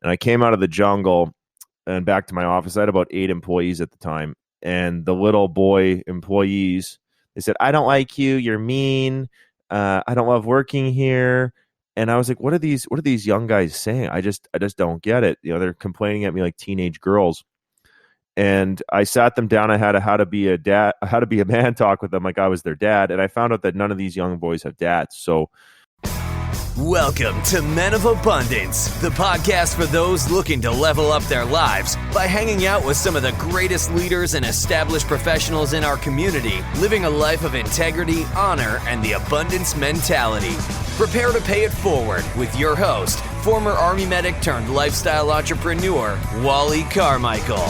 And I came out of the jungle and back to my office. I had about 8 employees at the time. And the little boy employees, they said, "I don't like you. You're mean. I don't love working here." And I was like, what are these young guys saying? I just don't get it. They're complaining at me like teenage girls. And I sat them down. I had a how to be a man talk with them like I was their dad. And I found out that none of these young boys have dads. So welcome to Men of Abundance, the podcast for those looking to level up their lives by hanging out with some of the greatest leaders and established professionals in our community, living a life of integrity, honor, and the abundance mentality. Prepare to pay it forward with your host, former Army medic turned lifestyle entrepreneur, Wally Carmichael.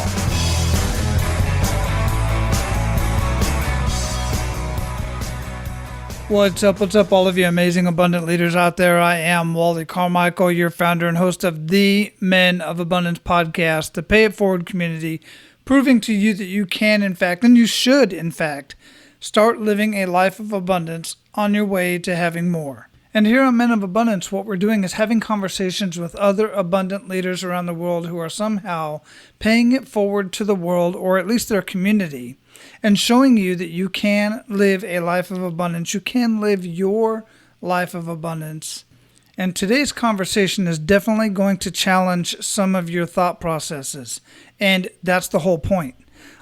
What's up, all of you amazing, abundant leaders out there? I am Wally Carmichael, your founder and host of the Men of Abundance podcast, the Pay It Forward community, proving to you that you can, in fact, and you should, in fact, start living a life of abundance on your way to having more. And here on Men of Abundance, what we're doing is having conversations with other abundant leaders around the world who are somehow paying it forward to the world, or at least their community, and showing you that you can live a life of abundance. You can live your life of abundance. And today's conversation is definitely going to challenge some of your thought processes. And that's the whole point.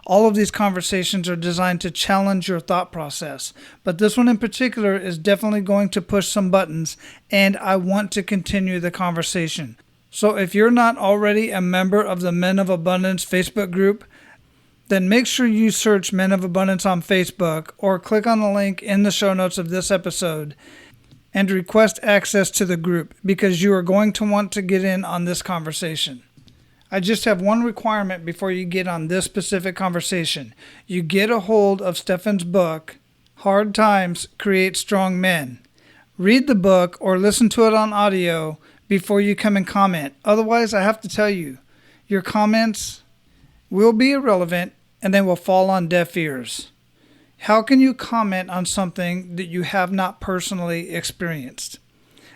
All of these conversations are designed to challenge your thought process. But this one in particular is definitely going to push some buttons, and I want to continue the conversation. So if you're not already a member of the Men of Abundance Facebook group, then make sure you search Men of Abundance on Facebook or click on the link in the show notes of this episode and request access to the group, because you are going to want to get in on this conversation. I just have one requirement before you get on this specific conversation. You get a hold of Stefan's book, Hard Times Create Strong Men. Read the book or listen to it on audio before you come and comment. Otherwise, I have to tell you, your comments will be irrelevant and they will fall on deaf ears. How can you comment on something that you have not personally experienced?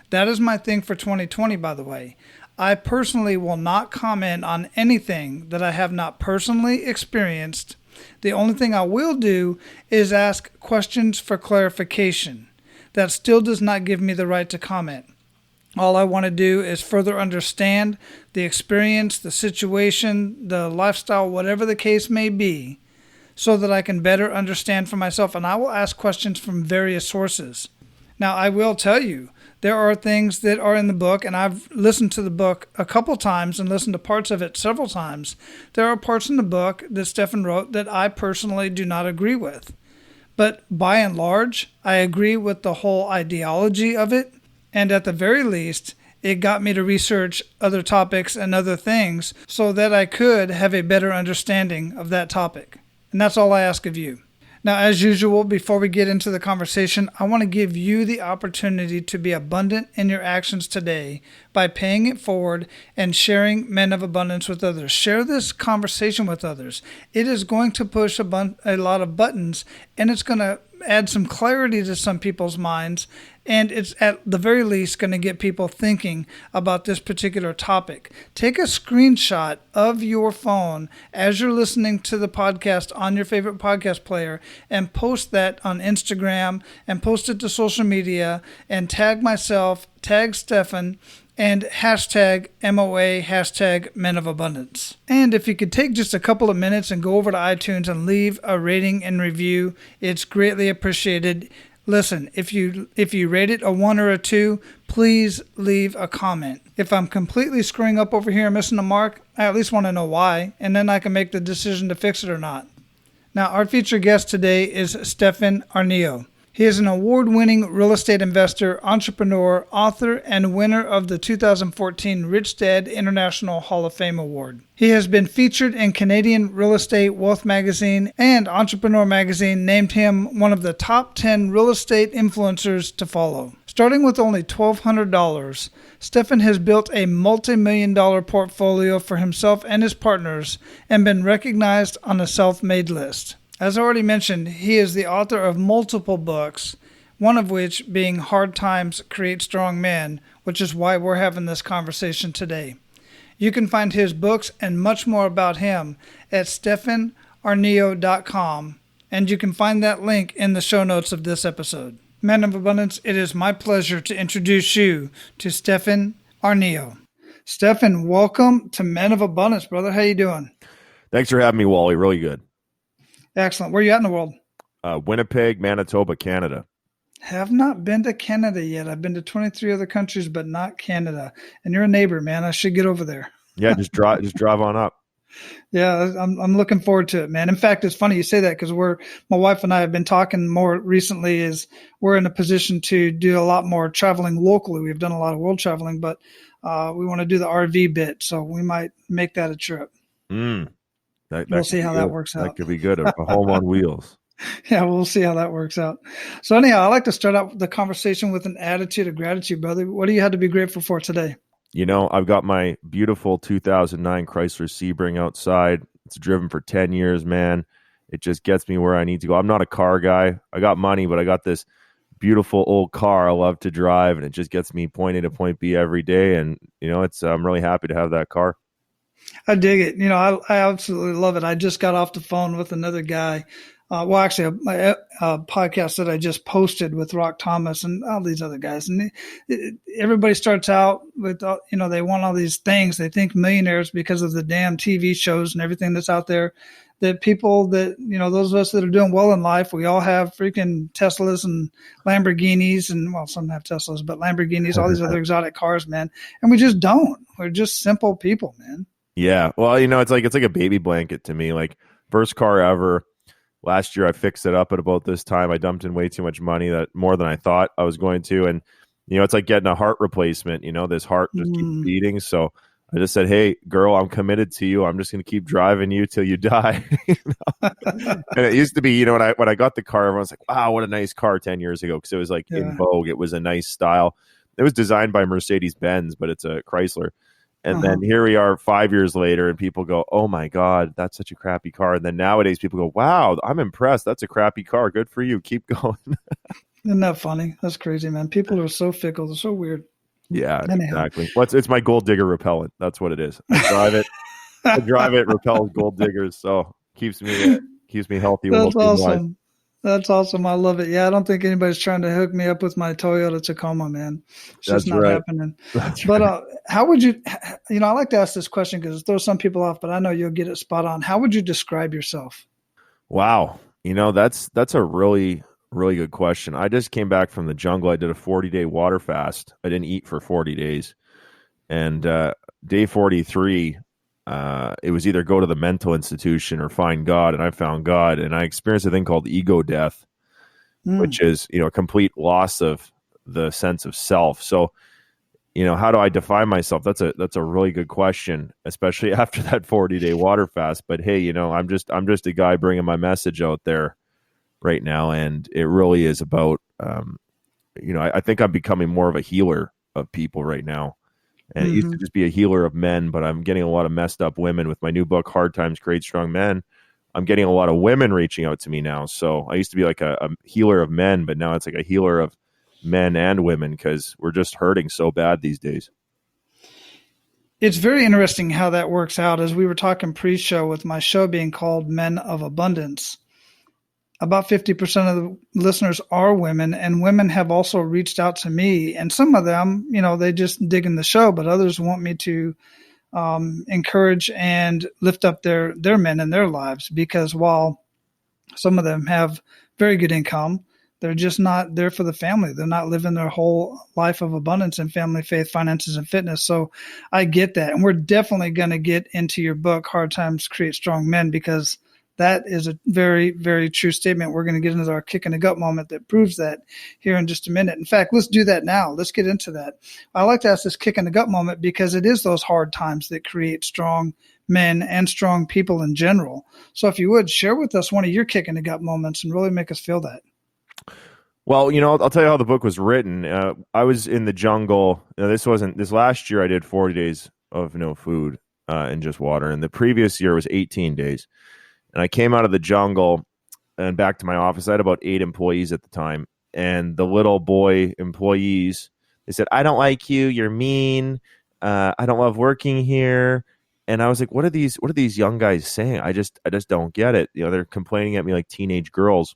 That is my thing for 2020, by the way. I personally will not comment on anything that I have not personally experienced. The only thing I will do is ask questions for clarification. That still does not give me the right to comment. All I want to do is further understand the experience, the situation, the lifestyle, whatever the case may be, so that I can better understand for myself. And I will ask questions from various sources. Now, I will tell you, there are things that are in the book, and I've listened to the book a couple times and listened to parts of it several times. There are parts in the book that Stefan wrote that I personally do not agree with. But by and large, I agree with the whole ideology of it. And at the very least, it got me to research other topics and other things so that I could have a better understanding of that topic. And that's all I ask of you. Now, as usual, before we get into the conversation, I want to give you the opportunity to be abundant in your actions today by paying it forward and sharing Men of Abundance with others. Share this conversation with others. It is going to push a lot of buttons, and it's going to add some clarity to some people's minds, and it's at the very least going to get people thinking about this particular topic. Take a screenshot of your phone as you're listening to the podcast on your favorite podcast player and post that on Instagram and post it to social media and tag myself, tag Stefan, and hashtag MOA, hashtag Men of Abundance. And if you could take just a couple of minutes and go over to iTunes and leave a rating and review, it's greatly appreciated. Listen, if you rate it a 1 or a 2, please leave a comment. If I'm completely screwing up over here and missing the mark, I at least want to know why, and then I can make the decision to fix it or not. Now, our featured guest today is Stefan Aarnio. He is an award-winning real estate investor, entrepreneur, author, and winner of the 2014 Rich Dad International Hall of Fame Award. He has been featured in Canadian Real Estate Wealth Magazine, and Entrepreneur Magazine named him one of the top 10 real estate influencers to follow. Starting with only $1,200, Stefan has built a multi-million-dollar portfolio for himself and his partners and been recognized on a self-made list. As I already mentioned, he is the author of multiple books, one of which being Hard Times Create Strong Men, which is why we're having this conversation today. You can find his books and much more about him at StefanAarnio.com, and you can find that link in the show notes of this episode. Men of Abundance, it is my pleasure to introduce you to Stefan Aarnio. Stefan, welcome to Men of Abundance, brother. How you doing? Thanks for having me, Wally. Really good. Excellent. Where are you at in the world? Winnipeg, Manitoba, Canada. Have not been to Canada yet. I've been to 23 other countries, but not Canada. And you're a neighbor, man. I should get over there. Yeah, just drive on up. Yeah, I'm looking forward to it, man. In fact, it's funny you say that because my wife and I have been talking more recently. Is we're in a position to do a lot more traveling locally. We've done a lot of world traveling, but we want to do the RV bit, so we might make that a trip. That we'll see how that works out. That could be good. A home on wheels. Yeah, we'll see how that works out. So anyhow, I like to start out the conversation with an attitude of gratitude, brother. What do you have to be grateful for today? I've got my beautiful 2009 Chrysler Sebring outside. It's driven for 10 years, man. It just gets me where I need to go. I'm not a car guy. I got money, but I got this beautiful old car I love to drive, and it just gets me point A to point B every day. And, I'm really happy to have that car. I dig it. I absolutely love it. I just got off the phone with another guy. A podcast that I just posted with Rock Thomas and all these other guys. And everybody starts out with, they want all these things. They think millionaires because of the damn TV shows and everything that's out there. That people that, those of us that are doing well in life, we all have freaking Teslas and Lamborghinis and, well, some have Teslas, but Lamborghinis, all these other exotic cars, man. And we just don't. We're just simple people, man. Yeah. Well, it's like a baby blanket to me. Like, first car ever. Last year, I fixed it up at about this time. I dumped in way too much money, that more than I thought I was going to. And, it's like getting a heart replacement. This heart just keeps beating. So I just said, hey, girl, I'm committed to you. I'm just going to keep driving you till you die. And it used to be, when I got the car, everyone was like, wow, what a nice car 10 years ago. Because it was like in vogue. It was a nice style. It was designed by Mercedes-Benz, but it's a Chrysler. And then here we are 5 years later, and people go, oh, my God, that's such a crappy car. And then nowadays people go, wow, I'm impressed. That's a crappy car. Good for you. Keep going. Isn't that funny? That's crazy, man. People are so fickle. They're so weird. Yeah, exactly. It's my gold digger repellent. That's what it is. I drive it. Repels gold diggers. So keeps me healthy. That's awesome. That's awesome. I love it. Yeah, I don't think anybody's trying to hook me up with my Toyota Tacoma, man. It's just not happening. But how would you, I like to ask this question because it throws some people off, but I know you'll get it spot on. How would you describe yourself? Wow. That's a really, really good question. I just came back from the jungle. I did a 40-day water fast. I didn't eat for 40 days. And day 43, it was either go to the mental institution or find God, and I found God, and I experienced a thing called ego death, which is, a complete loss of the sense of self. So, how do I define myself? That's a really good question, especially after that 40-day water fast. But hey, I'm just a guy bringing my message out there right now, and it really is about, I think I'm becoming more of a healer of people right now. And it used to just be a healer of men, but I'm getting a lot of messed up women with my new book, Hard Times Create Strong Men. I'm getting a lot of women reaching out to me now. So I used to be like a healer of men, but now it's like a healer of men and women because we're just hurting so bad these days. It's very interesting how that works out. As we were talking pre-show with my show being called Men of Abundance, about 50% of the listeners are women, and women have also reached out to me. And some of them, they just dig in the show, but others want me to encourage and lift up their men in their lives, because while some of them have very good income, they're just not there for the family. They're not living their whole life of abundance in family, faith, finances, and fitness. So I get that. And we're definitely going to get into your book, Hard Times Create Strong Men, because that is a very, very true statement. We're going to get into our kick in the gut moment that proves that here in just a minute. In fact, let's do that now. Let's get into that. I like to ask this kick in the gut moment because it is those hard times that create strong men and strong people in general. So if you would, share with us one of your kick in the gut moments and really make us feel that. Well, I'll tell you how the book was written. I was in the jungle. This last year I did 40 days of no food and just water. And the previous year was 18 days. And I came out of the jungle and back to my office. I had about 8 employees at the time. And the little boy employees, they said, I don't like you. You're mean. I don't love working here. And I was like, what are these young guys saying? I just don't get it. They're complaining at me like teenage girls.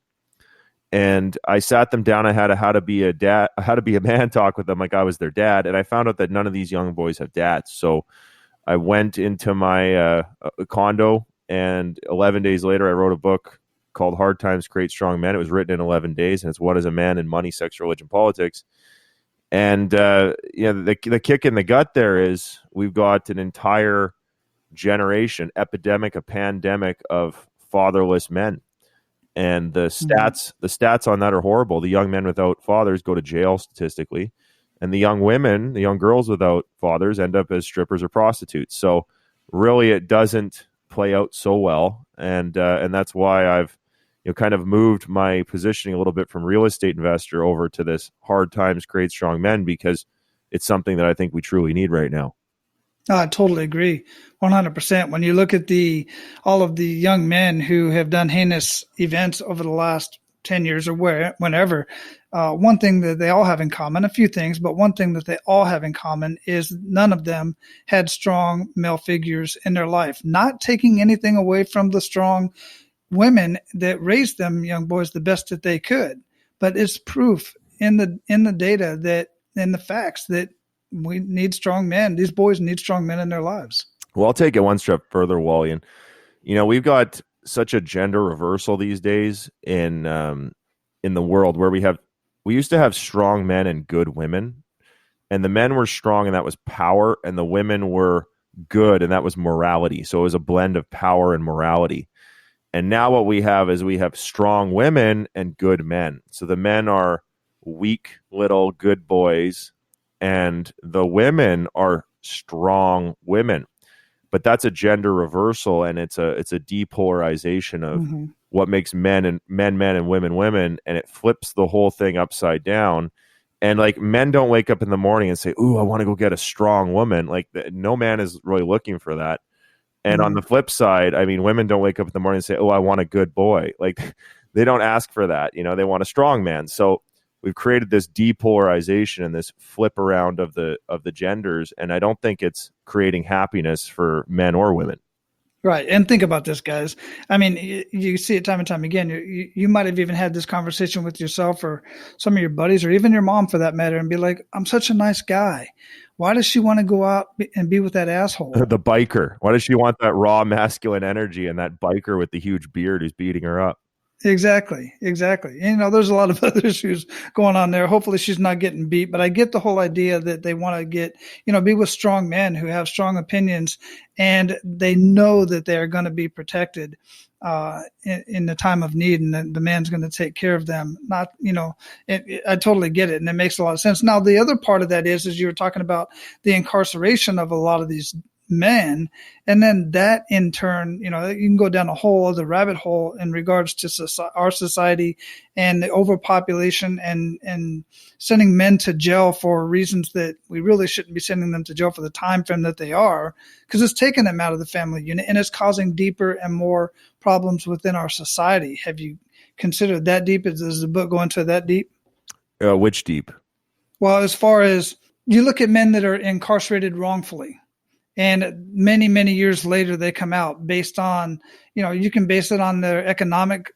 And I sat them down. I had a how to be a man talk with them like I was their dad. And I found out that none of these young boys have dads. So I went into my condo, and 11 days later, I wrote a book called Hard Times Create Strong Men. It was written in 11 days, and it's What is a Man in Money, Sex, Religion, Politics. And the kick in the gut there is we've got an entire generation, a pandemic of fatherless men. And the stats on that are horrible. The young men without fathers go to jail statistically, and the young girls without fathers end up as strippers or prostitutes. So really, it doesn't play out so well, and that's why I've kind of moved my positioning a little bit from real estate investor over to this Hard Times Create Strong Men, because it's something that I think we truly need right now. I totally agree, 100%. When you look at all of the young men who have done heinous events over the last 10 years or whenever, one thing that they all have in common, a few things, but one thing that they all have in common is none of them had strong male figures in their life, not taking anything away from the strong women that raised them young boys the best that they could. But it's proof in the data that, in the facts, that we need strong men. These boys need strong men in their lives. Well, I'll take it one step further, Wally. We've got such a gender reversal these days in the world, where we used to have strong men and good women, and the men were strong and that was power, and the women were good and that was morality. So it was a blend of power and morality. And now what we have is we have strong women and good men. So the men are weak little good boys, and the women are strong women. But that's a gender reversal, and it's a depolarization of what makes men and women, and it flips the whole thing upside down. And like, men don't wake up in the morning and say, "Ooh, I want to go get a strong woman." Like, no man is really looking for that. And on the flip side, I mean, women don't wake up in the morning and say, "Oh, I want a good boy." Like, they don't ask for that. They want a strong man. So we've created this depolarization and this flip around of the genders, and I don't think it's creating happiness for men or women. Right. And think about this, guys. I mean, you see it time and time again. You might have even had this conversation with yourself or some of your buddies, or even your mom for that matter, and be like, "I'm such a nice guy. Why does she want to go out and be with that asshole?" The biker. Why does she want that raw masculine energy and that biker with the huge beard who's beating her up? Exactly. There's a lot of other issues going on there. Hopefully she's not getting beat, but I get the whole idea that they want to be with strong men who have strong opinions, and they know that they're going to be protected in the time of need, and the man's going to take care of them. I totally get it, and it makes a lot of sense. Now, the other part of that is you were talking about the incarceration of a lot of these men, and then that in turn, you can go down a whole other rabbit hole in regards to our society and the overpopulation and sending men to jail for reasons that we really shouldn't be sending them to jail for the time frame that they are, because it's taking them out of the family unit and it's causing deeper and more problems within our society. Have you considered that deep? Does the book go into that deep? Which deep? Well, as far as you look at men that are incarcerated wrongfully, and many, many years later, they come out based on, you can base it on their economic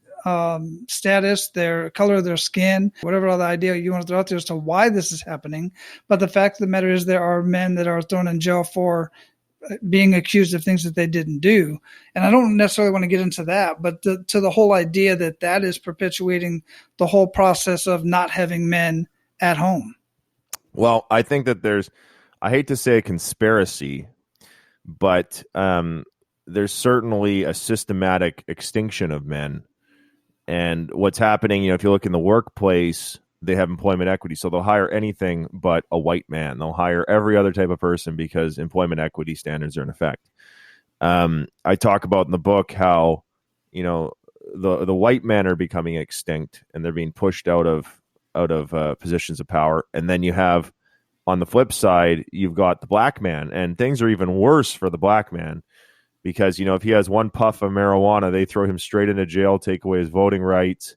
status, their color of their skin, whatever other idea you want to throw out there as to why this is happening. But the fact of the matter is there are men that are thrown in jail for being accused of things that they didn't do. And I don't necessarily want to get into that, but to the whole idea that is perpetuating the whole process of not having men at home. Well, I think that I hate to say a conspiracy, but there's certainly a systematic extinction of men. And what's happening, if you look in the workplace, they have employment equity. So they'll hire anything but a white man. They'll hire every other type of person because employment equity standards are in effect. I talk about in the book how, the white men are becoming extinct and they're being pushed out of positions of power. And then you have, on the flip side, you've got the black man, and things are even worse for the black man because, if he has one puff of marijuana, they throw him straight into jail, take away his voting rights,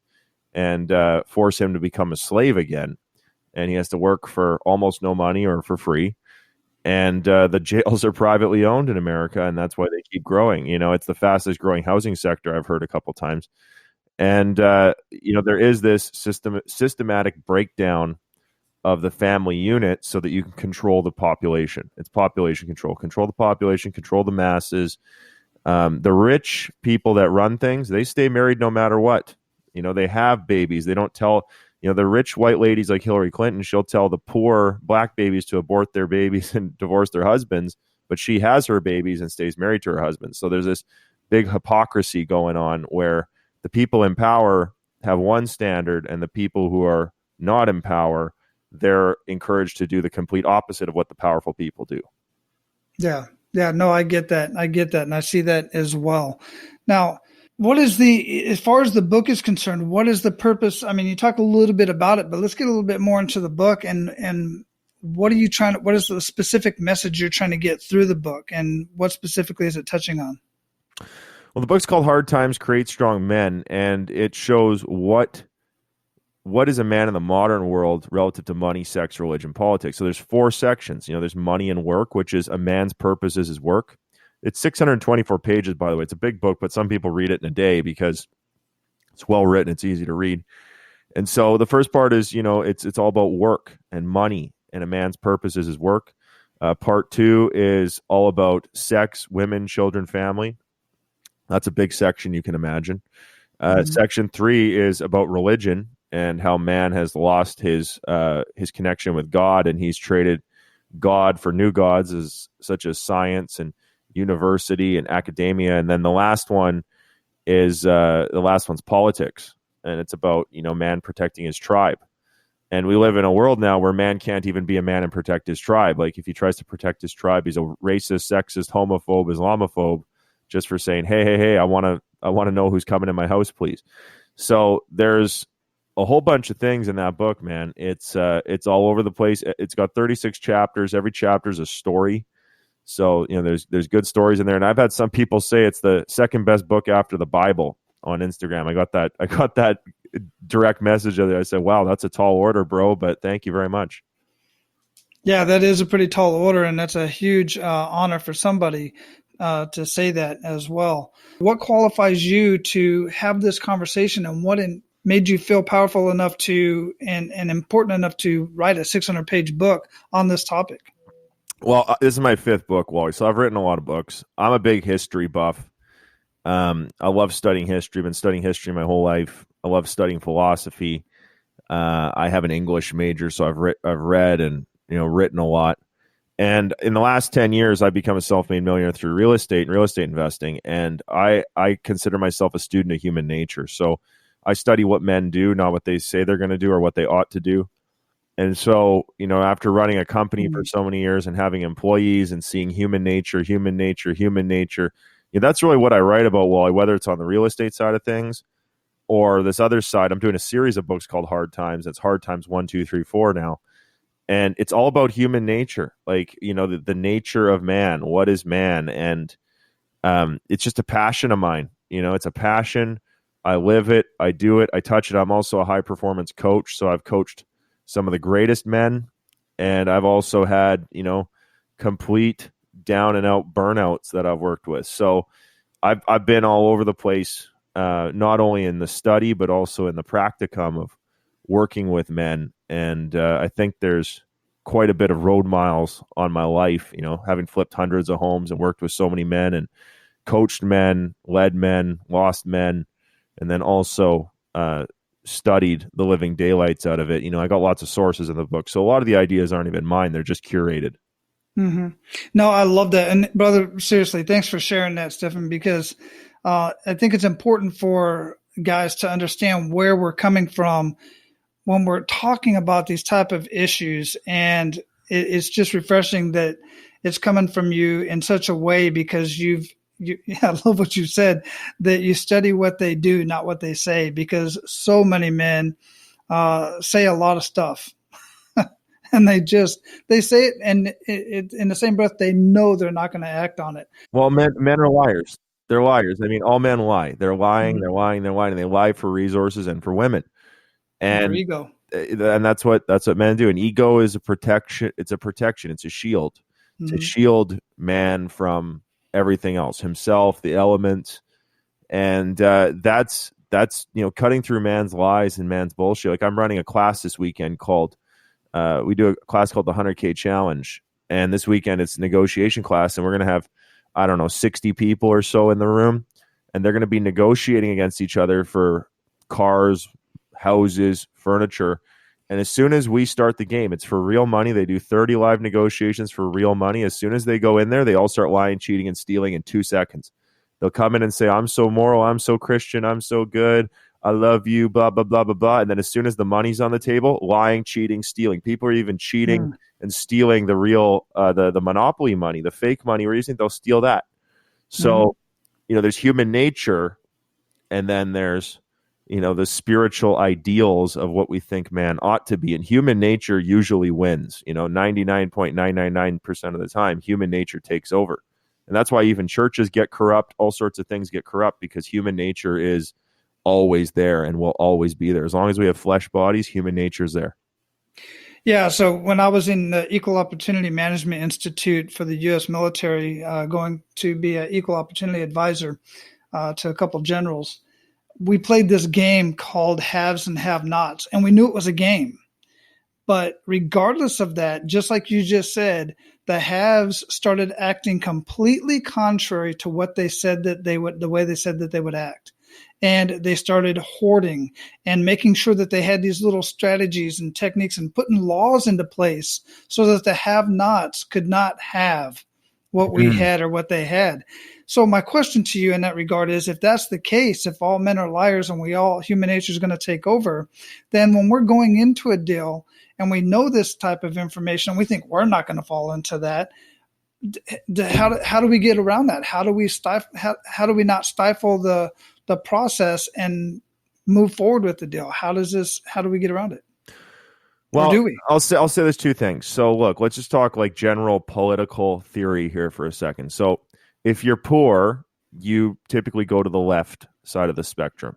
and force him to become a slave again. And he has to work for almost no money or for free. And the jails are privately owned in America, and that's why they keep growing. It's the fastest growing housing sector, I've heard a couple times. And there is this systematic breakdown of the family unit so that you can control the population. It's population control the population, control the masses. The rich people that run things, they stay married no matter what. They have babies. They don't tell, the rich white ladies like Hillary Clinton, she'll tell the poor black babies to abort their babies and divorce their husbands, but she has her babies and stays married to her husband. So there's this big hypocrisy going on where the people in power have one standard and the people who are not in power, they're encouraged to do the complete opposite of what the powerful people do. Yeah. Yeah. No, I get that. And I see that as well. Now, as far as the book is concerned, what is the purpose? I mean, you talk a little bit about it, but let's get a little bit more into the book and what is the specific message you're trying to get through the book, and what specifically is it touching on? Well, the book's called Hard Times Create Strong Men, and it shows what is a man in the modern world relative to money, sex, religion, politics. So there's 4 sections. There's money and work, which is a man's purpose is his work. It's 624 pages, by the way. It's a big book, but some people read it in a day because it's well written. It's easy to read. And so the first part is, it's all about work and money, and a man's purpose is his work. Part 2 is all about sex, women, children, family. That's a big section you can imagine. Section 3 is about religion and how man has lost his connection with God, and he's traded God for new gods such as science and university and academia. And then the last one's politics, and it's about man protecting his tribe. And we live in a world now where man can't even be a man and protect his tribe. Like if he tries to protect his tribe, he's a racist, sexist, homophobe, Islamophobe, just for saying, hey, I want to know who's coming in my house, please. So there's a whole bunch of things in that book, man. It's all over the place. It's got 36 chapters. Every chapter is a story. So, there's good stories in there. And I've had some people say it's the second best book after the Bible on Instagram. I got that direct message of it. I said, wow, that's a tall order, bro, but thank you very much. Yeah, that is a pretty tall order, and that's a huge honor for somebody to say that as well. What qualifies you to have this conversation, and what made you feel powerful enough and important enough to write a 600-page book on this topic? Well, this is my 5th book, Wally. So I've written a lot of books. I'm a big history buff. I love studying history. I've been studying history my whole life. I love studying philosophy. I have an English major, so I've read and written a lot. And in the last 10 years, I've become a self-made millionaire through real estate and real estate investing. And I consider myself a student of human nature. So I study what men do, not what they say they're going to do or what they ought to do. And so, after running a company for so many years and having employees and seeing human nature, that's really what I write about, Wally, whether it's on the real estate side of things or this other side. I'm doing a series of books called Hard Times. It's Hard Times 1, 2, 3, 4 now. And it's all about human nature, like, the nature of man. What is man? And it's just a passion of mine. It's a passion. I live it. I do it. I touch it. I'm also a high performance coach. So I've coached some of the greatest men. And I've also had, complete down and out burnouts that I've worked with. So I've been all over the place, not only in the study, but also in the practicum of working with men. And I think there's quite a bit of road miles on my life, having flipped hundreds of homes and worked with so many men and coached men, led men, lost men, and then also studied the living daylights out of it. I got lots of sources in the book. So a lot of the ideas aren't even mine. They're just curated. Mm-hmm. No, I love that. And brother, seriously, thanks for sharing that, Stefan, because I think it's important for guys to understand where we're coming from when we're talking about these type of issues. And it's just refreshing that it's coming from you in such a way, because I love what you said, that you study what they do, not what they say, because so many men say a lot of stuff and they say it, and in the same breath, they know they're not going to act on it. Well, men are liars. They're liars. I mean, all men lie. They're lying, mm-hmm. they're lying, and they lie for resources and for women. And for ego. And that's what men do. And ego is a protection. It's a protection. It's a shield. to shield man from everything else, himself, the elements. And that's cutting through man's lies and man's bullshit. Like, I'm running a class this weekend called we do a class called the 100K Challenge, and this weekend it's a negotiation class, and we're going to have, I don't know, 60 people or so in the room, and they're going to be negotiating against each other for cars, houses, furniture. And as soon as we start the game, it's for real money. They do 30 live negotiations for real money. As soon as they go in there, they all start lying, cheating, and stealing in 2 seconds. They'll come in and say, I'm so moral, I'm so Christian, I'm so good, I love you, blah, blah, blah, blah, blah. And then as soon as the money's on the table, lying, cheating, stealing. People are even cheating and stealing the real, the monopoly money, the fake money. Where you think they'll steal that? So, there's human nature, and then there's, the spiritual ideals of what we think man ought to be. And human nature usually wins. 99.999% of the time, human nature takes over. And that's why even churches get corrupt. All sorts of things get corrupt, because human nature is always there and will always be there. As long as we have flesh bodies, human nature is there. Yeah. So when I was in the Equal Opportunity Management Institute for the U.S. military, going to be an equal opportunity advisor to a couple generals, we played this game called Haves and Have-Nots, and we knew it was a game. But regardless of that, just like you just said, the haves started acting completely contrary to what they said that they would, the way they said that they would act. And they started hoarding and making sure that they had these little strategies and techniques and putting laws into place so that the have-nots could not have what we had or what they had. So my question to you in that regard is, if that's the case, if all men are liars and human nature is going to take over, then when we're going into a deal and we know this type of information, we think we're not going to fall into that. How do we get around that? How do we not stifle the process and move forward with the deal? How do we get around it? Well, or do we? I'll say there's 2 things. So look, let's just talk like general political theory here for a second. So if you're poor, you typically go to the left side of the spectrum.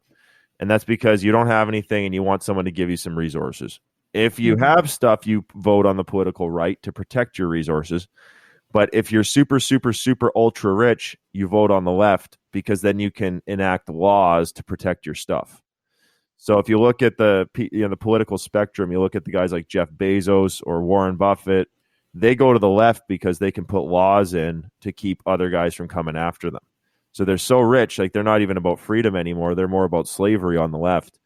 And that's because you don't have anything and you want someone to give you some resources. If you have stuff, you vote on the political right to protect your resources. But if you're super, super, super ultra rich, you vote on the left, because then you can enact laws to protect your stuff. So if you look at the political spectrum, you look at the guys like Jeff Bezos or Warren Buffett, they go to the left because they can put laws in to keep other guys from coming after them. So they're so rich, like they're not even about freedom anymore. They're more about slavery on the left.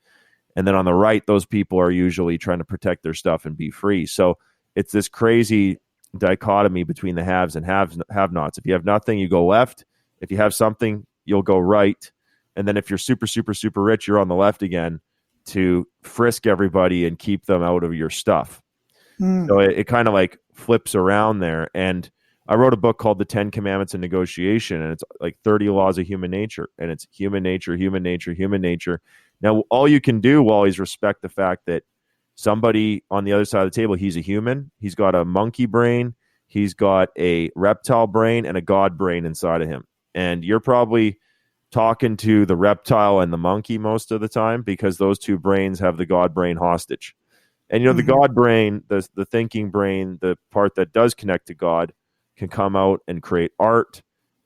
And then on the right, those people are usually trying to protect their stuff and be free. So it's this crazy dichotomy between the haves and have-nots. If you have nothing, you go left. If you have something, you'll go right. And then if you're super, super, super rich, you're on the left again to frisk everybody and keep them out of your stuff. So it kind of like flips around there. And I wrote a book called The 10 Commandments of Negotiation, and it's like 30 laws of human nature. And it's human nature, human nature, human nature. Now, all you can do will always respect the fact that somebody on the other side of the table, he's a human. He's got a monkey brain. He's got a reptile brain and a God brain inside of him. And you're probably talking to the reptile and the monkey most of the time, because those 2 brains have the God brain hostage. And, the God brain, the thinking brain, the part that does connect to God, can come out and create art,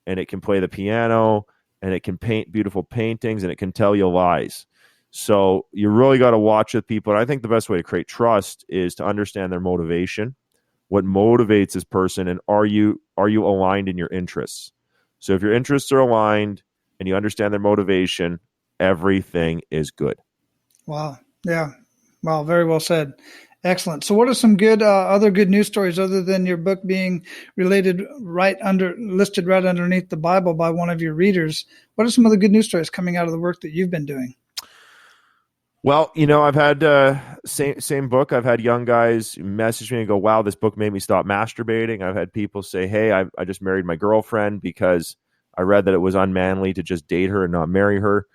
and it can play the piano, and it can paint beautiful paintings, and it can tell you lies. So you really got to watch with people. And I think the best way to create trust is to understand their motivation, what motivates this person, and are you aligned in your interests? So if your interests are aligned and you understand their motivation, everything is good. Wow. Yeah. Wow. Very well said. Excellent. So what are some good other good news stories other than your book being listed right underneath the Bible by one of your readers? What are some other good news stories coming out of the work that you've been doing? Well, I've had same book. I've had young guys message me and go, wow, this book made me stop masturbating. I've had people say, hey, I just married my girlfriend because I read that it was unmanly to just date her and not marry her.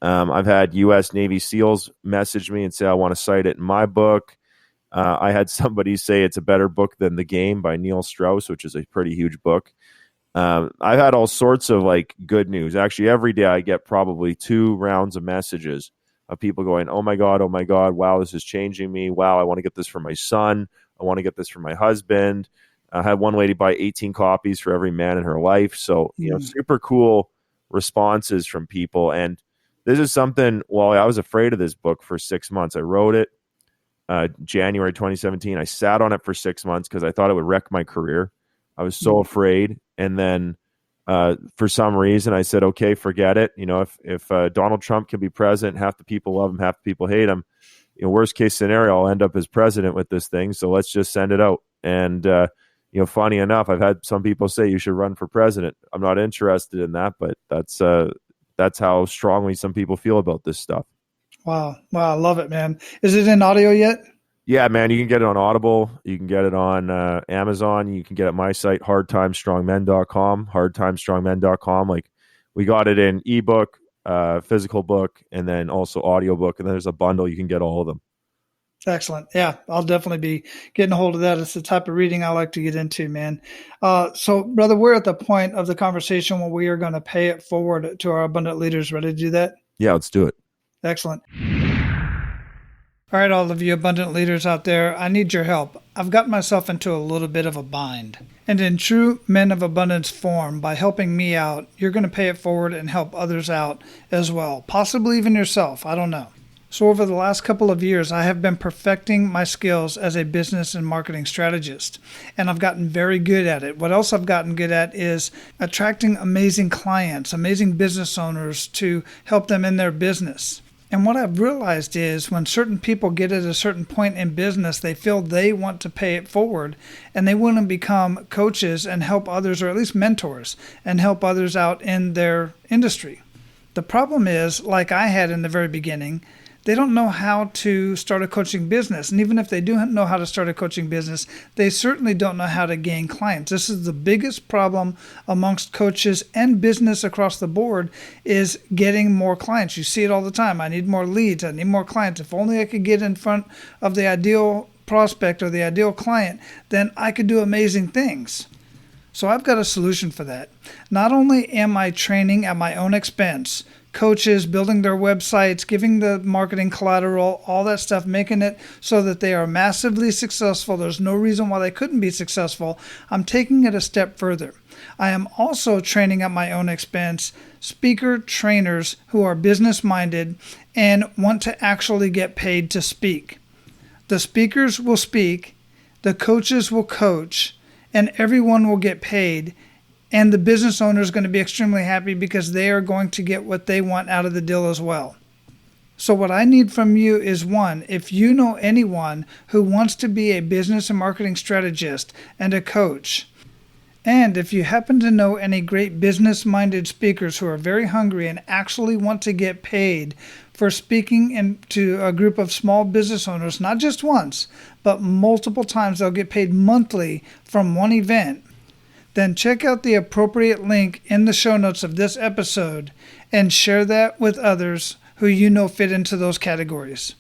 I've had U.S. Navy SEALs message me and say, I want to cite it in my book. I had somebody say it's a better book than The Game by Neil Strauss, which is a pretty huge book. I've had all sorts of like good news. Actually, every day I get probably 2 rounds of messages of people going, oh my God, wow, this is changing me. Wow, I want to get this for my son. I want to get this for my husband. I had one lady buy 18 copies for every man in her life. So, super cool responses from people. And this is something, well, I was afraid of this book for 6 months. I wrote it January 2017. I sat on it for 6 months because I thought it would wreck my career. I was so afraid. And then for some reason, I said, okay, forget it. If Donald Trump can be president, half the people love him, half the people hate him. Worst case scenario, I'll end up as president with this thing. So let's just send it out. And, funny enough, I've had some people say you should run for president. I'm not interested in that, but that's how strongly some people feel about this stuff. Wow. I love it, man. Is it in audio yet? Yeah, man, you can get it on Audible. You can get it on Amazon. You can get it at my site, hardtimestrongmen.com, hardtimestrongmen.com. Like, we got it in ebook, physical book, and then also audiobook. And then there's a bundle. You can get all of them. Excellent. Yeah, I'll definitely be getting a hold of that. It's the type of reading I like to get into, man. So, brother, we're at the point of the conversation where we are going to pay it forward to our abundant leaders. Ready to do that? Yeah, let's do it. Excellent. All right, all of you abundant leaders out there, I need your help. I've got myself into a little bit of a bind. And in true Men of Abundance form, by helping me out, you're going to pay it forward and help others out as well. Possibly even yourself. I don't know. So over the last couple of years, I have been perfecting my skills as a business and marketing strategist, and I've gotten very good at it. What else I've gotten good at is attracting amazing clients, amazing business owners to help them in their business. And what I've realized is when certain people get at a certain point in business, they feel they want to pay it forward and they want to become coaches and help others, or at least mentors, and help others out in their industry. The problem is, like I had in the very beginning, they don't know how to start a coaching business. And even if they do know how to start a coaching business, they certainly don't know how to gain clients. This is the biggest problem amongst coaches and business across the board, is getting more clients. You see it all the time. I need more leads. I need more clients. If only I could get in front of the ideal prospect or the ideal client, then I could do amazing things. So I've got a solution for that. Not only am I training at my own expense coaches, building their websites, giving the marketing collateral, all that stuff, making it so that they are massively successful. There's no reason why they couldn't be successful. I'm taking it a step further. I am also training at my own expense speaker trainers who are business-minded and want to actually get paid to speak. The speakers will speak, the coaches will coach, and everyone will get paid. And the business owner is going to be extremely happy because they are going to get what they want out of the deal as well. So what I need from you is, one, if you know anyone who wants to be a business and marketing strategist and a coach, and if you happen to know any great business-minded speakers who are very hungry and actually want to get paid for speaking to a group of small business owners, not just once, but multiple times, they'll get paid monthly from one event, then check out the appropriate link in the show notes of this episode and share that with others who you know fit into those categories.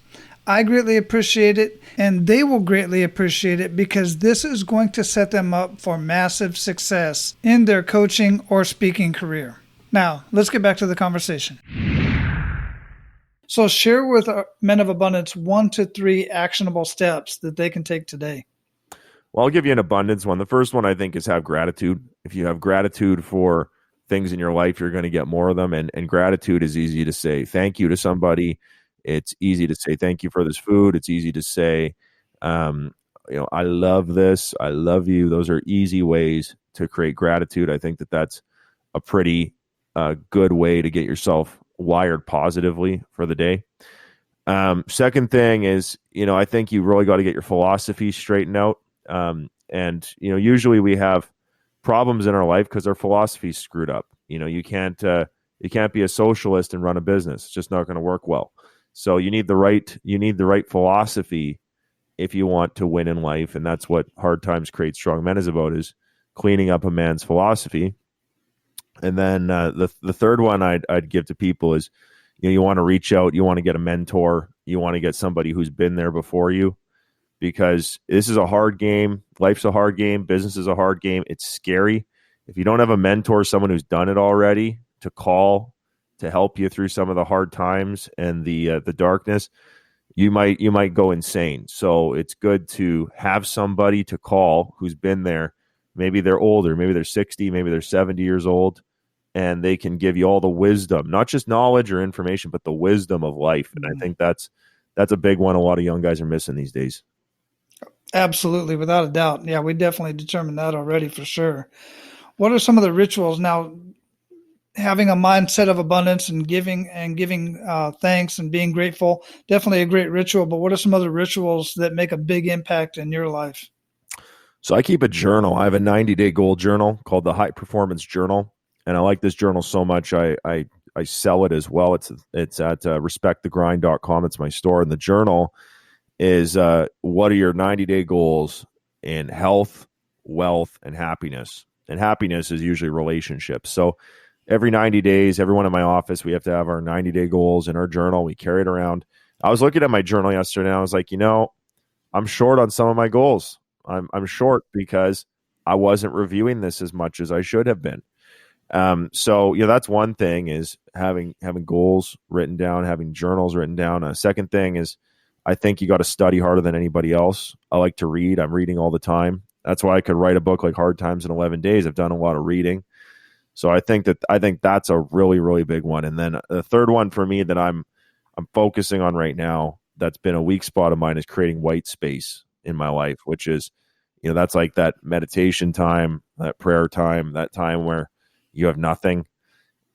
I greatly appreciate it, and they will greatly appreciate it, because this is going to set them up for massive success in their coaching or speaking career. Now, let's get back to the conversation. So share with our Men of Abundance 1 to 3 actionable steps that they can take today. Well, I'll give you an abundance one. The first one, I think, is have gratitude. If you have gratitude for things in your life, you're going to get more of them. And gratitude is easy to say thank you to somebody. It's easy to say thank you for this food. It's easy to say, I love this. I love you. Those are easy ways to create gratitude. I think that that's a pretty good way to get yourself wired positively for the day. Second thing is, I think you really got to get your philosophy straightened out. Usually we have problems in our life because our philosophy's screwed up. You can't be a socialist and run a business. It's just not going to work well. So you need the right philosophy if you want to win in life. And that's what Hard Times Create Strong Men is about, is cleaning up a man's philosophy. And then, the third one I'd give to people is, you want to reach out, you want to get a mentor, you want to get somebody who's been there before you. Because this is a hard game. Life's a hard game. Business is a hard game. It's scary. If you don't have a mentor, someone who's done it already, to call to help you through some of the hard times and the darkness, you might go insane. So it's good to have somebody to call who's been there Maybe they're older, maybe they're 60, maybe they're 70 years old, and they can give you all the wisdom, not just knowledge or information, but the wisdom of life. And I think that's a big one a lot of young guys are missing these days. Absolutely, without a doubt. Yeah, we definitely determined that already for sure. What are some of the rituals now? Having a mindset of abundance and giving thanks and being grateful, definitely a great ritual. But what are some other rituals that make a big impact in your life? So I keep a journal. I have a 90-day goal journal called the High Performance Journal, and I like this journal so much I sell it as well. It's at respectthegrind.com. It's my store, and the journal is what are your 90-day goals in health, wealth, and happiness. And happiness is usually relationships. So every 90 days, everyone in my office, we have to have our 90-day goals in our journal. We carry it around. I was looking at my journal yesterday, and I was like, I'm short on some of my goals. I'm short because I wasn't reviewing this as much as I should have been. So that's one thing, is having goals written down, having journals written down. A second thing is, I think you got to study harder than anybody else. I like to read. I'm reading all the time. That's why I could write a book like Hard Times in 11 Days. I've done a lot of reading. So I think that's a really, really big one. And then the third one for me that I'm focusing on right now, that's been a weak spot of mine, is creating white space in my life, which is, that's like that meditation time, that prayer time, that time where you have nothing.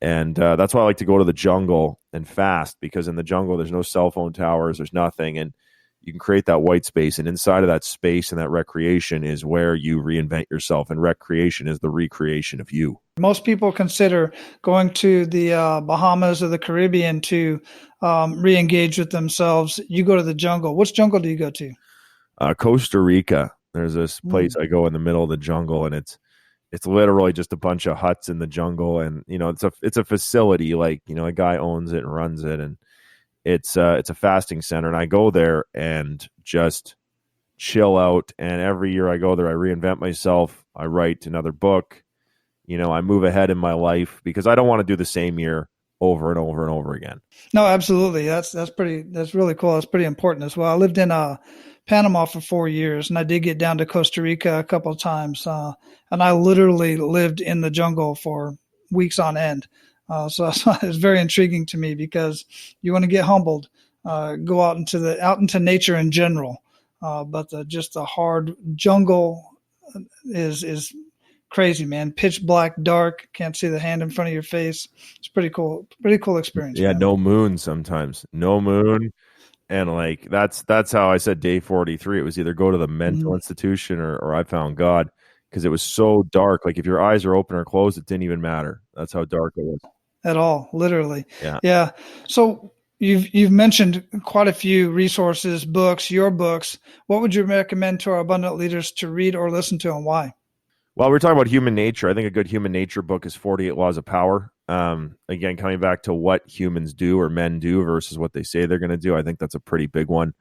And that's why I like to go to the jungle and fast, because in the jungle, there's no cell phone towers, there's nothing. And you can create that white space. And inside of that space and that recreation is where you reinvent yourself. And recreation is the recreation of you. Most people consider going to the Bahamas or the Caribbean to re-engage with themselves. You go to the jungle. Which jungle do you go to? Costa Rica. There's this place I go in the middle of the jungle, and it's literally just a bunch of huts in the jungle, and it's a facility, like a guy owns it and runs it, and it's a fasting center, and I go there and just chill out. And every year I go there, I reinvent myself. I write another book. I move ahead in my life, because I don't want to do the same year over and over and over again. No, absolutely. That's really cool. That's pretty important as well. I lived in Panama for 4 years, and I did get down to Costa Rica a couple of times. And I literally lived in the jungle for weeks on end. So it's very intriguing to me, because you want to get humbled, go out into nature in general. But just the hard jungle is crazy, man. Pitch black, dark, can't see the hand in front of your face. It's pretty cool experience. Yeah, man. no moon sometimes. No moon. And like that's how I said day 43. It was either go to the mental institution or I found God, because it was so dark. Like if your eyes are open or closed, it didn't even matter. That's how dark it was. At all, literally. Yeah. So you've mentioned quite a few resources, books, your books. What would you recommend to our abundant leaders to read or listen to, and why? Well, we're talking about human nature. I think a good human nature book is 48 Laws of Power. Again, coming back to what humans do or men do versus what they say they're going to do. I think that's a pretty big one.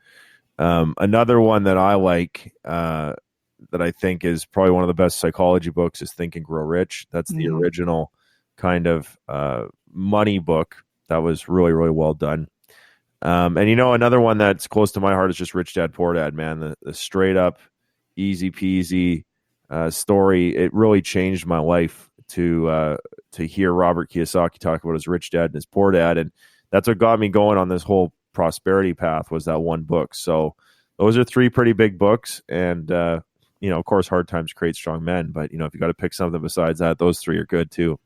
Another one that I like, that I think is probably one of the best psychology books, is Think and Grow Rich. That's the original kind of money book that was really, really well done. And another one that's close to my heart is just Rich Dad Poor Dad, man. The straight up, easy peasy story. It really changed my life to hear Robert Kiyosaki talk about his rich dad and his poor dad, and that's what got me going on this whole prosperity path, was that one book. So those are three pretty big books, and of course, Hard Times Create Strong Men. But if you got to pick something besides that, those three are good too.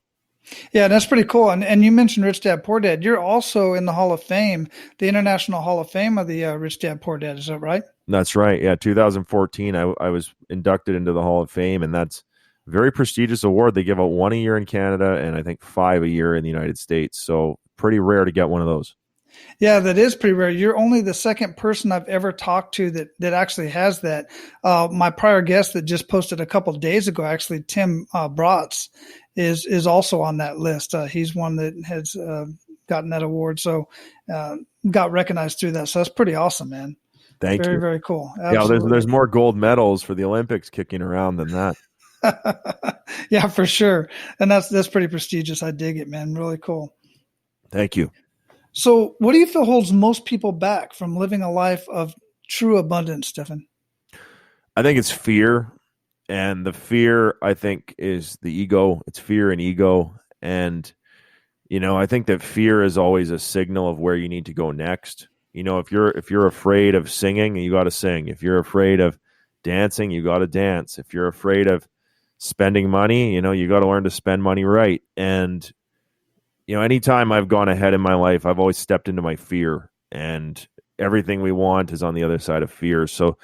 Yeah, that's pretty cool. And you mentioned Rich Dad Poor Dad. You're also in the Hall of Fame, the International Hall of Fame of the Rich Dad Poor Dad. Is that right? That's right. Yeah, 2014, I was inducted into the Hall of Fame, and that's a very prestigious award. They give out one a year in Canada, and I think 5 a year in the United States. So pretty rare to get one of those. Yeah, that is pretty rare. You're only the second person I've ever talked to that actually has that. My prior guest that just posted a couple of days ago, actually, Tim Bratz, is also on that list. He's one that has gotten that award, so got recognized through that. So that's pretty awesome, man. Thank you. Very, very cool. Absolutely. Yeah, there's more gold medals for the Olympics kicking around than that. Yeah, for sure. And that's pretty prestigious. I dig it, man. Really cool. Thank you. So what do you feel holds most people back from living a life of true abundance, Stefan? I think it's fear. And the fear, I think, is the ego. It's fear and ego. And, I think that fear is always a signal of where you need to go next. If you're afraid of singing, you got to sing. If you're afraid of dancing, you got to dance. If you're afraid of spending money, you got to learn to spend money right. And, anytime I've gone ahead in my life, I've always stepped into my fear, and everything we want is on the other side of fear. So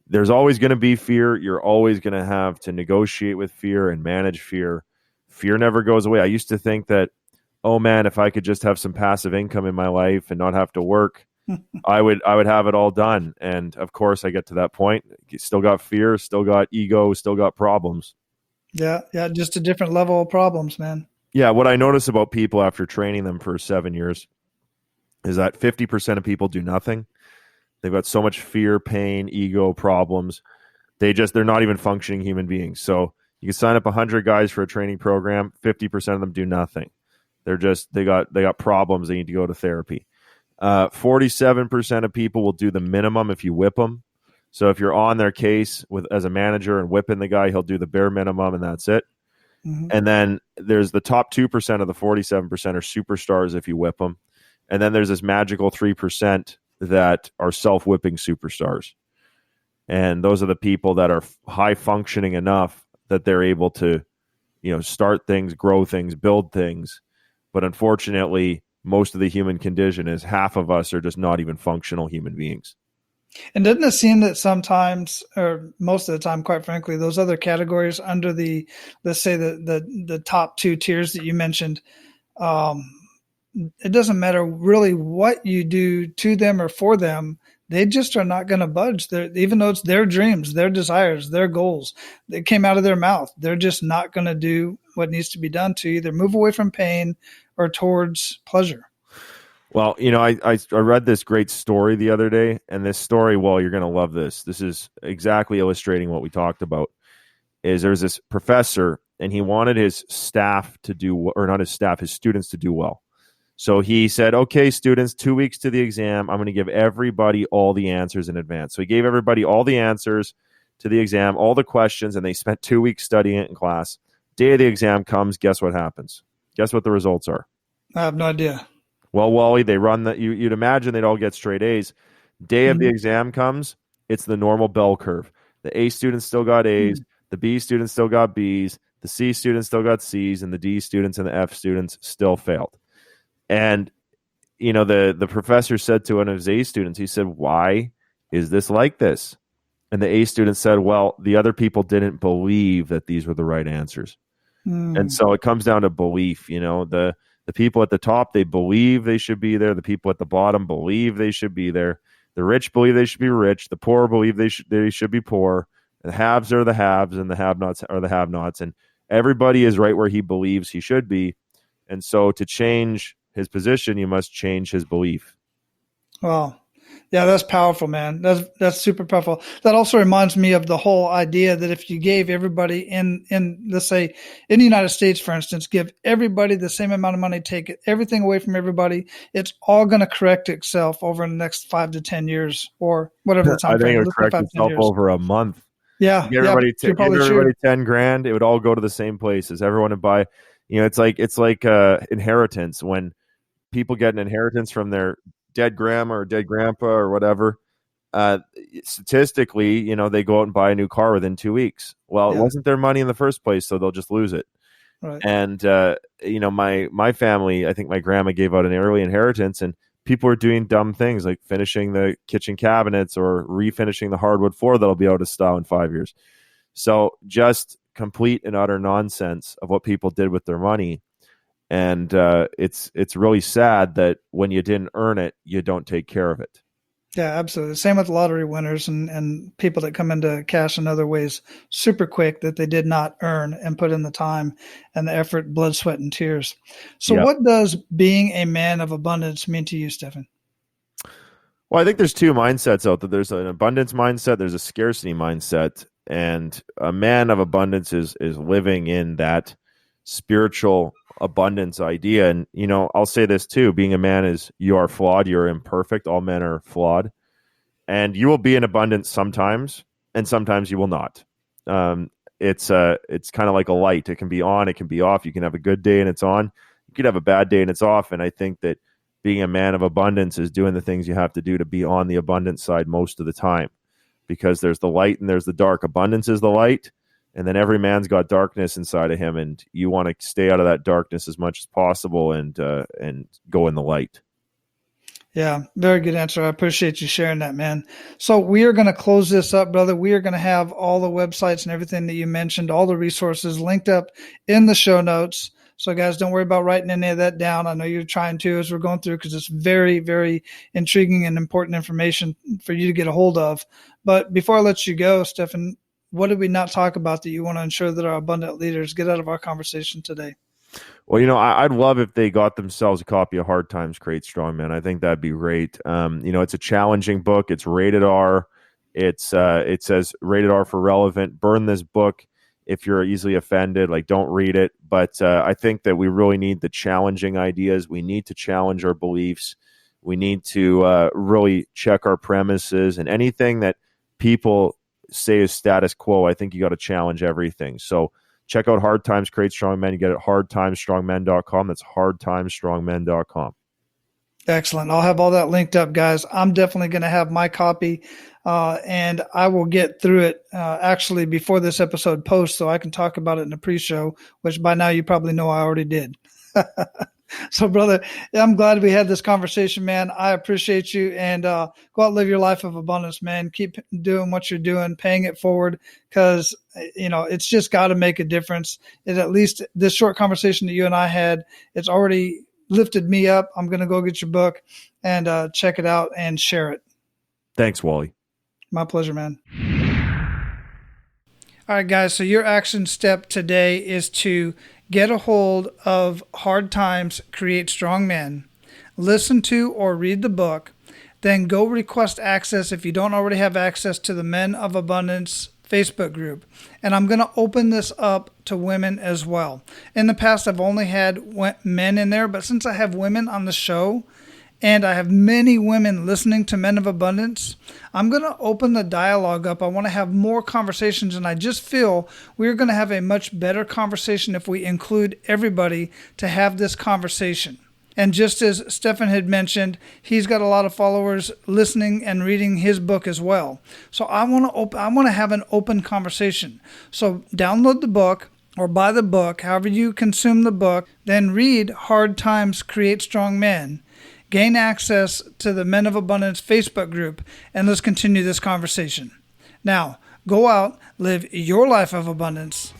there's always going to be fear. You're always going to have to negotiate with fear and manage fear. Fear never goes away. I used to think that, oh man, if I could just have some passive income in my life and not have to work, I would have it all done. And of course I get to that point. Still got fear, still got ego, still got problems. Yeah. Just a different level of problems, man. Yeah. What I notice about people after training them for 7 years is that 50% of people do nothing. They've got so much fear, pain, ego, problems. They're not even functioning human beings. So you can sign up 100 guys for a training program. 50% of them do nothing. They got problems. They need to go to therapy. 47% of people will do the minimum if you whip them. So if you're on their case as a manager and whipping the guy, he'll do the bare minimum and that's it. Mm-hmm. And then there's the top 2% of the 47% are superstars if you whip them. And then there's this magical 3% that are self-whipping superstars. And those are the people that are high functioning enough that they're able to, start things, grow things, build things. But unfortunately, most of the human condition is half of us are just not even functional human beings. And doesn't it seem that sometimes, or most of the time, quite frankly, those other categories under let's say the top two tiers that you mentioned, it doesn't matter really what you do to them or for them. They just are not going to budge. Even though it's their dreams, their desires, their goals that came out of their mouth, they're just not going to do what needs to be done to either move away from pain or towards pleasure. Well, I read this great story the other day, and this story, you're going to love this. This is exactly illustrating what we talked about. There's this professor, and he wanted his staff to do, or not his staff, his students to do well. So he said, okay, students, 2 weeks to the exam. I'm going to give everybody all the answers in advance. So he gave everybody all the answers to the exam, all the questions, and they spent 2 weeks studying it in class. Day of the exam comes. Guess what happens? Guess what the results are? I have no idea. Well, Wally, they run you'd imagine they'd all get straight A's. Day of the exam comes. It's the normal bell curve. The A students still got A's. The B students still got B's. The C students still got C's, and the D students and the F students still failed. And, the professor said to one of his A students, he said, why is this like this? And the A student said, well, the other people didn't believe that these were the right answers. And so it comes down to belief. The people at the top, they believe they should be there. The people at the bottom believe they should be there. The rich believe they should be rich. The poor believe they should be poor. The haves are the haves, and the have-nots are the have-nots. And everybody is right where he believes he should be. And so to change his position, you must change his belief. Wow. Yeah, that's powerful, man. That's super powerful. That also reminds me of the whole idea that if you gave everybody in let's say in the United States, for instance, give everybody the same amount of money, take everything away from everybody, it's all going to correct itself over the next 5 to 10 years or whatever the time. I think it would correct itself over a month. Yeah. Give everybody $10,000, it would all go to the same places. Everyone would buy. It's like inheritance. When people get an inheritance from their dead grandma or dead grandpa or whatever, statistically, they go out and buy a new car within 2 weeks. Well, it wasn't their money in the first place, so they'll just lose it. Right. And my family, I think my grandma gave out an early inheritance, and people are doing dumb things like finishing the kitchen cabinets or refinishing the hardwood floor that'll be out of style in 5 years. So just complete and utter nonsense of what people did with their money. And it's really sad that when you didn't earn it, you don't take care of it. Yeah, absolutely. Same with lottery winners and people that come into cash in other ways super quick that they did not earn and put in the time and the effort, blood, sweat, and tears. So what does being a man of abundance mean to you, Stefan? Well, I think there's two mindsets out there. There's an abundance mindset. There's a scarcity mindset. And a man of abundance is living in that spiritual abundance idea. And, I'll say this too, being a man is you are flawed. You're imperfect. All men are flawed. And you will be in abundance sometimes, and sometimes you will not. it's kind of like a light. It can be on, it can be off. You can have a good day and it's on. You could have a bad day and it's off. And I think that being a man of abundance is doing the things you have to do to be on the abundance side most of the time, because there's the light and there's the dark. Abundance is the light, and then every man's got darkness inside of him, and you want to stay out of that darkness as much as possible and go in the light. Yeah, very good answer. I appreciate you sharing that, man. So we are going to close this up, brother. We are going to have all the websites and everything that you mentioned, all the resources linked up in the show notes. So guys, don't worry about writing any of that down. I know you're trying to as we're going through, because it's very, very intriguing and important information for you to get a hold of. But before I let you go, Stefan, what did we not talk about that you want to ensure that our abundant leaders get out of our conversation today? Well, I'd love if they got themselves a copy of Hard Times Create Strong Men. I think that'd be great. It's a challenging book. It's rated R. It says rated R for relevant. Burn this book if you're easily offended. Like, don't read it. But I think that we really need the challenging ideas. We need to challenge our beliefs. We need to really check our premises, and anything that people say is status quo, I think you got to challenge everything. So check out Hard Times Create Strong Men. You get it at hardtimesstrongmen.com. That's hardtimesstrongmen.com. Excellent. I'll have all that linked up, guys. I'm definitely going to have my copy, and I will get through it actually before this episode posts, so I can talk about it in the pre-show, which by now you probably know I already did. So, brother, I'm glad we had this conversation, man. I appreciate you, and go out and live your life of abundance, man. Keep doing what you're doing, paying it forward, because, it's just got to make a difference. At least this short conversation that you and I had, it's already lifted me up. I'm going to go get your book and check it out and share it. Thanks, Wally. My pleasure, man. All right, guys. So your action step today is to get a hold of Hard Times Create Strong Men, listen to or read the book, then go request access if you don't already have access to the Men of Abundance Facebook group. And I'm going to open this up to women as well. In the past, I've only had men in there, but since I have women on the show and I have many women listening to Men of Abundance, I'm going to open the dialogue up. I want to have more conversations, and I just feel we're going to have a much better conversation if we include everybody to have this conversation. And just as Stefan had mentioned, he's got a lot of followers listening and reading his book as well. So I want to have an open conversation. So download the book or buy the book, however you consume the book, then read Hard Times Create Strong Men. Gain access to the Men of Abundance Facebook group, and let's continue this conversation. Now, go out, live your life of abundance,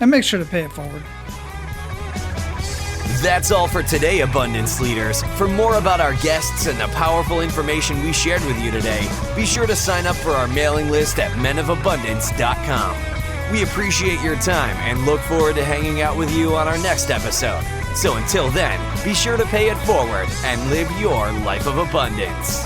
and make sure to pay it forward. That's all for today, Abundance Leaders. For more about our guests and the powerful information we shared with you today, be sure to sign up for our mailing list at menofabundance.com. We appreciate your time and look forward to hanging out with you on our next episode. So until then, be sure to pay it forward and live your life of abundance.